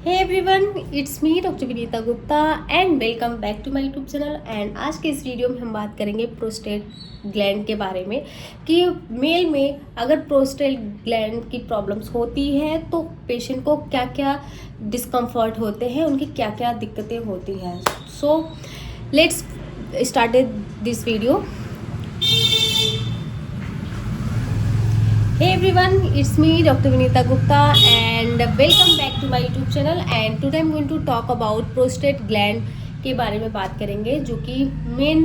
Hey everyone, it's me doctor Vinita Gupta and welcome back to my YouTube channel. And आज के इस video में हम बात करेंगे प्रोस्टेट ग्लैंड के बारे में कि मेल में अगर प्रोस्टेट ग्लैंड की प्रॉब्लम्स होती है तो पेशेंट को क्या क्या डिस्कम्फर्ट होते हैं, उनकी क्या क्या दिक्कतें होती हैं। So let's start this video. Hey everyone, it's me Dr. Vinita Gupta and welcome back to my YouTube channel and today I'm going to talk about prostate gland के बारे में बात करेंगे, जो कि मेन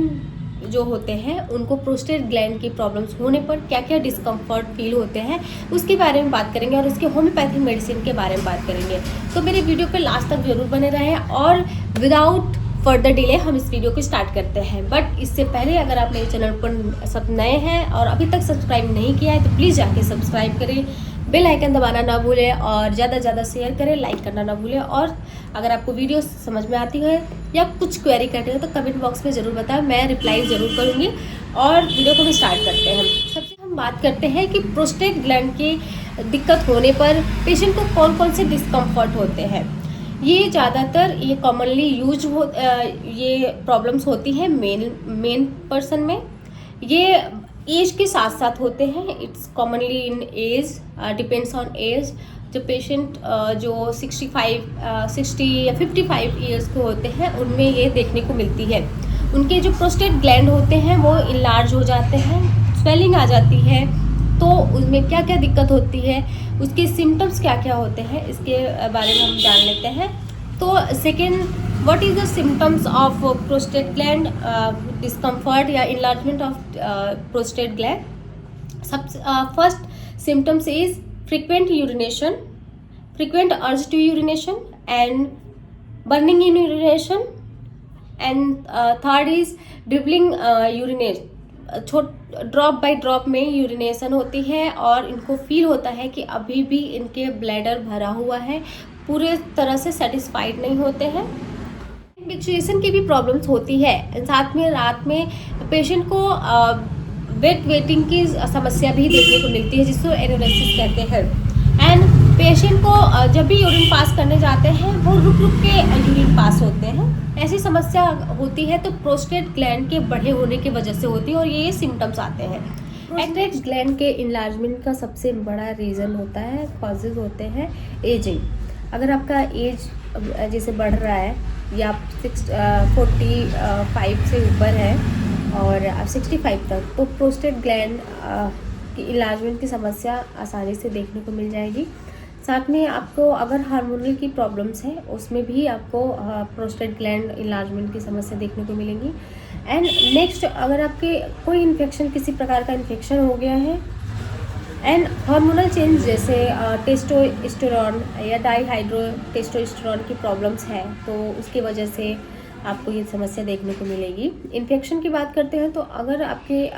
जो होते हैं उनको प्रोस्टेट ग्लैंड की प्रॉब्लम्स होने पर क्या क्या डिस्कम्फर्ट फील होते हैं उसके बारे में बात करेंगे और उसके होम्योपैथिक मेडिसिन के बारे में बात करेंगे। तो मेरे वीडियो पे लास्ट तक जरूर बने रहें और विदाउट फर्दर डिले हम इस वीडियो को स्टार्ट करते हैं। बट इससे पहले अगर आप मेरे चैनल पर सब नए हैं और अभी तक सब्सक्राइब नहीं किया है तो प्लीज़ जाके सब्सक्राइब करें, बेल आइकन दबाना ना भूलें और ज़्यादा से ज़्यादा शेयर करें, लाइक करना ना भूलें। और अगर आपको वीडियो समझ में आती है या कुछ क्वेरी करनी हो तो कमेंट बॉक्स में ज़रूर बताएं, मैं रिप्लाई ज़रूर करूँगी। और वीडियो को भी स्टार्ट करते हैं। सबसे हम बात करते हैं कि प्रोस्टेट ग्लैंड की दिक्कत होने पर पेशेंट को कौन कौन से डिस्कम्फर्ट होते हैं। ये ज़्यादातर ये कॉमनली ये प्रॉब्लम्स होती हैं मेन पर्सन में। ये एज के साथ साथ होते हैं, it's commonly in age, depends on age. जो पेशेंट जो 60 या 55 ईयर्स के होते हैं उनमें ये देखने को मिलती है। उनके जो प्रोस्टेट ग्लैंड होते हैं वो इनलार्ज हो जाते हैं, स्वेलिंग आ जाती है। तो उसमें क्या क्या दिक्कत होती है, उसके सिम्टम्स क्या क्या होते हैं, इसके बारे में हम जान लेते हैं। तो second, what is the symptoms of prostate gland discomfort या enlargement of prostate gland. First symptoms is frequent urination, frequent urge to urination and burning in urination, and third is dribbling urination, drop by drop में urination होती है और इनको feel होता है कि अभी भी इनके ब्लैडर भरा हुआ है, पूरे तरह से सेटिस्फाइड नहीं होते हैं। मिक्सचुरेशन की भी प्रॉब्लम्स होती है। साथ में रात में पेशेंट को वेटिंग की समस्या भी देखने को मिलती है, जिसको एनोरेक्सिस कहते हैं। एंड पेशेंट को जब भी यूरिन पास करने जाते हैं वो रुक रुक के यूरिन पास होते हैं। ऐसी समस्या होती है तो प्रोस्टेट ग्लैंड के बढ़े होने की वजह से होती है और ये सिम्टम्स आते हैं। प्रोस्टेट ग्लैंड के इनलार्जमेंट का सबसे बड़ा रीज़न होता है, कॉजेज होते हैं एजिंग। अगर आपका एज जैसे बढ़ रहा है या 45 से ऊपर है और 65 तक, तो प्रोस्टेट ग्लैंड की इलाजमेंट की समस्या आसानी से देखने को मिल जाएगी। साथ में आपको अगर हार्मोनल की प्रॉब्लम्स है उसमें भी आपको प्रोस्टेट ग्लैंड इलाजमेंट की समस्या देखने को मिलेंगी। एंड नेक्स्ट, अगर आपके कोई इन्फेक्शन, किसी प्रकार का इन्फेक्शन हो गया है एंड हार्मोनल चेंज जैसे टेस्टोस्टेरोन या डाईहाइड्रो टेस्टोस्टेरोन की प्रॉब्लम्स है तो उसकी वजह से आपको ये समस्या देखने को मिलेगी। इन्फेक्शन की बात करते हैं तो अगर आपके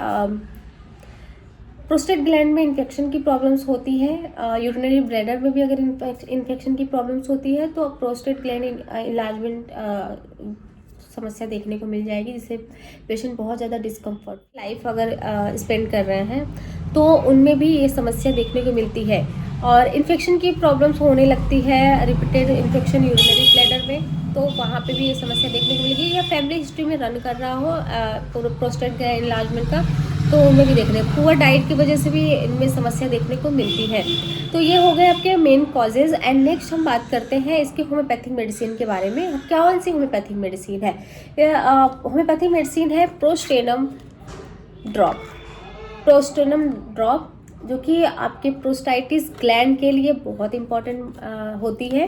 प्रोस्टेट ग्लैंड में इन्फेक्शन की प्रॉब्लम्स होती है, यूरिनरी ब्लैडर में भी अगर इन्फेक्शन की प्रॉब्लम्स होती है तो प्रोस्टेट ग्लैंड इलाजमेंट समस्या देखने को मिल जाएगी, जिससे पेशेंट बहुत ज़्यादा डिस्कम्फर्ट लाइफ अगर स्पेंड कर रहे हैं तो उनमें भी ये समस्या देखने को मिलती है। और इन्फेक्शन की प्रॉब्लम्स होने लगती है, रिपीटेड इन्फेक्शन यूरिनरी ब्लैडर में, तो वहाँ पे भी ये समस्या देखने को मिलेगी। या फैमिली हिस्ट्री में रन कर रहा हो प्रोस्टेट ग्लैंड इलाजमेंट का तो उनमें भी देख रहे हैं। पुअर डाइट की वजह से भी इनमें समस्या देखने को मिलती है। तो ये हो गए आपके मेन कॉजेज। एंड नेक्स्ट हम बात करते हैं इसके होम्योपैथिक मेडिसिन के बारे में। कौन सी होम्योपैथिक मेडिसिन है? होम्योपैथिक मेडिसिन है प्रोस्टेनम ड्रॉप, जो कि आपके प्रोस्टाइटिस ग्लैंड के लिए बहुत इंपॉर्टेंट होती है।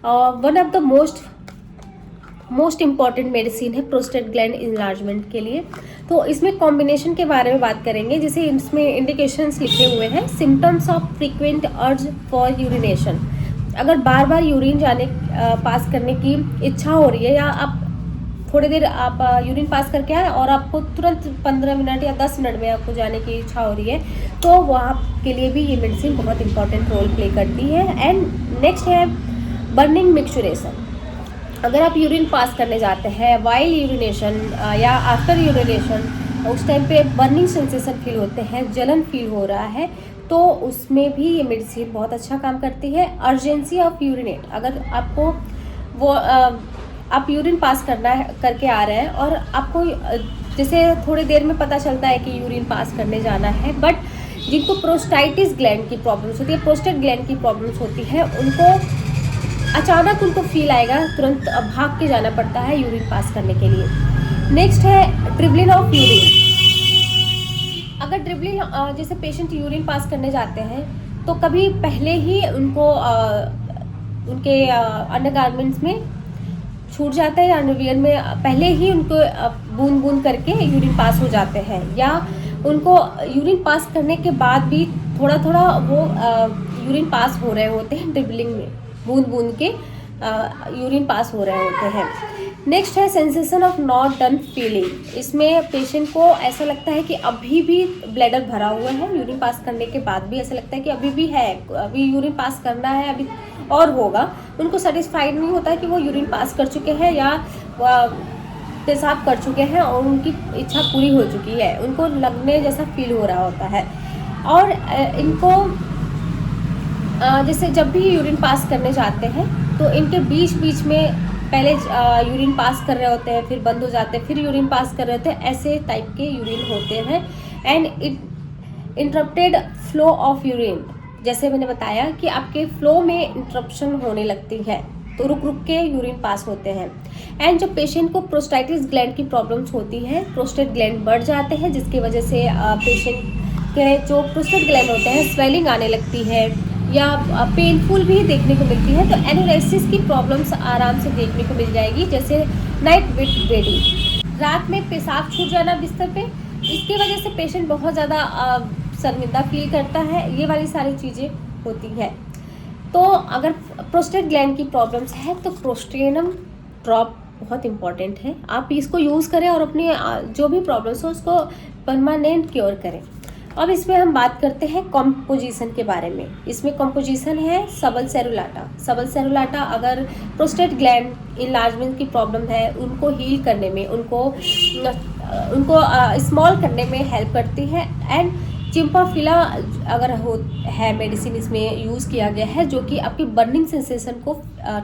One of the most important medicine है प्रोस्टेट ग्लैंड इनलार्जमेंट के लिए। तो इसमें कॉम्बिनेशन के बारे में बात करेंगे, जैसे इसमें इंडिकेशंस लिखे हुए हैं। Symptoms of frequent urge for urination, अगर बार बार यूरिन पास करने की इच्छा हो रही है या आप थोड़ी देर आप यूरिन पास करके आए और आपको तुरंत 15 मिनट या 10 मिनट में आपको जाने की इच्छा हो रही है तो वहाँ के लिए भी ये मेडिसिन बहुत इंपॉर्टेंट रोल प्ले करती है। एंड नेक्स्ट है बर्निंग मिक्सचुरेशन। अगर आप यूरिन पास करने जाते हैं वाइल यूरिनेशन या आफ्टर यूरिनेशन, उस टाइम पे बर्निंग सेंसेशन फील होते हैं, जलन फील हो रहा है, तो उसमें भी ये मेडिसिन बहुत अच्छा काम करती है। अर्जेंसी ऑफ यूरिनेट, अगर आपको वो आप यूरिन पास करके आ रहे हैं और आपको जैसे थोड़ी देर में पता चलता है कि यूरिन पास करने जाना है, बट जिनको प्रोस्टाइटिस ग्लैंड की प्रॉब्लम्स होती है, प्रोस्टेट ग्लैंड की प्रॉब्लम्स होती है, उनको अचानक उनको फील आएगा, तुरंत भाग के जाना पड़ता है यूरिन पास करने के लिए। नेक्स्ट है ड्रिबलिंग ऑफ यूरिन। अगर ड्रिबलिंग जैसे पेशेंट यूरिन पास करने जाते हैं तो कभी पहले ही उनको उनके अंडरगारमेंट्स में छूट जाता है या अंडरवियर में पहले ही उनको बूंद बूंद करके यूरिन पास हो जाते हैं, या उनको यूरिन पास करने के बाद भी थोड़ा थोड़ा वो यूरिन पास हो रहे होते हैं, ड्रिबलिंग में बूंद बूंद के यूरिन पास हो रहे होते हैं। नेक्स्ट है sensation of not done feeling. इसमें पेशेंट को ऐसा लगता है कि अभी भी ब्लैडर भरा हुआ है, यूरिन पास करने के बाद भी ऐसा लगता है कि अभी भी है, अभी यूरिन पास करना है, अभी और होगा। उनको सेटिस्फाइड नहीं होता कि वो यूरिन पास कर चुके हैं या पेशाब कर चुके हैं और उनकी इच्छा पूरी हो चुकी है, उनको लगने जैसा फील हो रहा होता है। और इनको जैसे जब भी यूरिन पास करने जाते हैं तो इनके बीच बीच में पहले यूरिन पास कर रहे होते हैं, फिर बंद हो जाते हैं, फिर यूरिन पास कर रहे होते हैं, ऐसे टाइप के यूरिन होते हैं। And it interrupted flow of urine, जैसे मैंने बताया कि आपके फ्लो में इंटरप्शन होने लगती है, तो रुक रुक के यूरिन पास होते हैं। एंड जब पेशेंट को प्रोस्टाइटिस ग्लैंड की प्रॉब्लम्स होती है, प्रोस्टेट ग्लैंड बढ़ जाते हैं, जिसकी वजह से पेशेंट के जो प्रोस्टेट ग्लैंड होते हैं स्वेलिंग आने लगती है या पेनफुल भी देखने को मिलती है। तो एनोरेसिस की प्रॉब्लम्स आराम से देखने को मिल जाएगी, जैसे नाइट विथ ब्लीडिंग, रात में पेशाब छूट जाना बिस्तर पे, इसकी वजह से पेशेंट बहुत ज़्यादा शर्मिंदा फील करता है, ये वाली सारी चीज़ें होती है। तो अगर प्रोस्टेट ग्लैंड की प्रॉब्लम्स है तो प्रोस्टेनम ड्रॉप बहुत इंपॉर्टेंट है, आप इसको यूज़ करें और अपनी जो भी प्रॉब्लम्स हो उसको परमानेंट क्योर करें। अब इसमें हम बात करते हैं कॉम्पोजिशन के बारे में। इसमें कॉम्पोजिशन है सबल सेरुलाटा। सबल सेरुलाटा अगर प्रोस्टेट ग्लैंड इनलार्जमेंट की प्रॉब्लम है, उनको हील करने में, उनको स्मॉल करने में हेल्प करती है। एंड चिम्पाफिला अगर है मेडिसिन इसमें यूज़ किया गया है, जो कि आपकी बर्निंग सेंसेशन को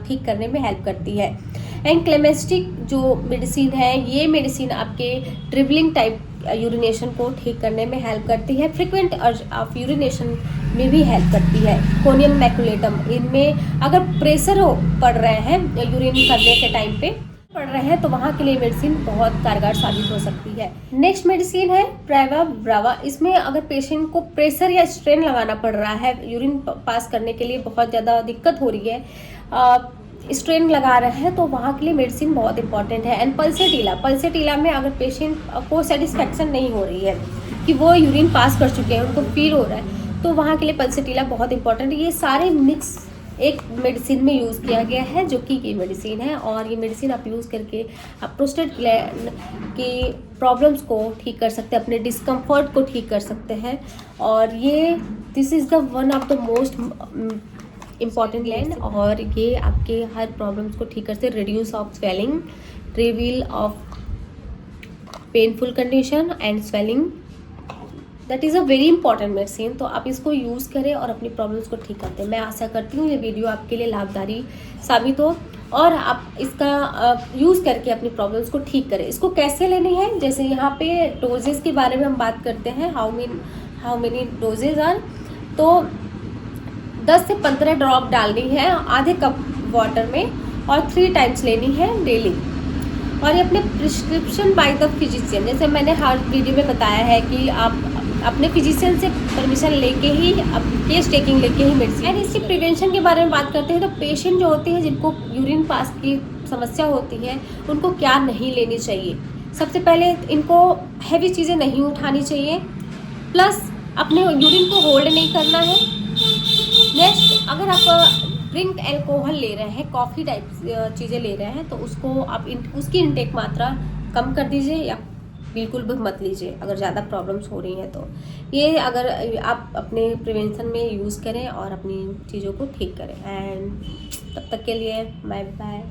ठीक करने में हेल्प करती है। एंड क्लेमेस्टिक जो मेडिसिन है, ये मेडिसिन आपके ड्रिबलिंग टाइप यूरिनेशन को ठीक करने में हेल्प करती है। फ्रीक्वेंट ऑफ यूरिनेशन में भी हेल्प करती है। कोनियम मैकुलेटम, इनमें अगर प्रेशर पड़ रहे हैं यूरिन करने के टाइम पे पड़ रहे हैं तो वहाँ के लिए मेडिसिन बहुत कारगर साबित हो सकती है। नेक्स्ट मेडिसिन है प्रेवा ब्रावा। इसमें अगर पेशेंट को प्रेशर या स्ट्रेन लगाना पड़ रहा है, यूरिन पास करने के लिए बहुत ज़्यादा दिक्कत हो रही है, स्ट्रेन लगा रहे हैं, तो वहाँ के लिए मेडिसिन बहुत इंपॉर्टेंट है। एंड पल्सेटिला में अगर पेशेंट को सेटिस्फैक्शन नहीं हो रही है कि वो यूरिन पास कर चुके हैं, उनको फील हो रहा है, तो वहाँ के लिए पल्सेटिला बहुत इंपॉर्टेंट है। ये सारे मिक्स एक मेडिसिन में यूज़ किया गया है, जो कि ये मेडिसिन है। और ये मेडिसिन आप यूज़ करके आप प्रोस्टेट ग्लैंड की प्रॉब्लम्स को ठीक कर सकते हैं, अपने डिस्कम्फर्ट को ठीक कर सकते हैं। और ये this is the one of the most important gland, और ये आपके हर प्रॉब्लम्स को ठीक करते हैं। Reduce of swelling, reveal of painful condition and swelling, that is a very important medicine. तो आप इसको यूज़ करें और अपनी प्रॉब्लम्स को ठीक करते हैं। मैं आशा करती हूँ ये वीडियो आपके लिए लाभकारी साबित हो और आप इसका यूज़ करके अपनी प्रॉब्लम्स को ठीक करें। इसको कैसे लेनी है, जैसे यहाँ पे डोजेस के बारे में हम बात करते हैं, हाउ मेनी डोजेज आर, तो 10 से 15 ड्रॉप डालनी है आधे कप वाटर में और 3 टाइम्स लेनी है डेली। और ये अपने प्रिस्क्रिप्शन बाय द फिजिशियन, जैसे मैंने हर वीडियो में बताया है कि आप अपने फिजिशियन से परमिशन लेके ही, केस टेकिंग लेके ही मेडिसिन। एंड इसकी प्रिवेंशन के बारे में बात करते हैं तो पेशेंट जो होते हैं जिनको यूरिन पास की समस्या होती है, उनको क्या नहीं लेनी चाहिए। सबसे पहले इनको हैवी चीज़ें नहीं उठानी चाहिए, प्लस अपने यूरिन को होल्ड नहीं करना है। नेक्स्ट, अगर आप ड्रिंक एल्कोहल ले रहे हैं, कॉफ़ी टाइप चीज़ें ले रहे हैं, तो उसको आप उसकी इनटेक मात्रा कम कर दीजिए या बिल्कुल भी मत लीजिए अगर ज़्यादा प्रॉब्लम्स हो रही हैं तो। ये अगर आप अपने प्रिवेंशन में यूज़ करें और अपनी चीज़ों को ठीक करें। एंड तब तक के लिए बाय बाय।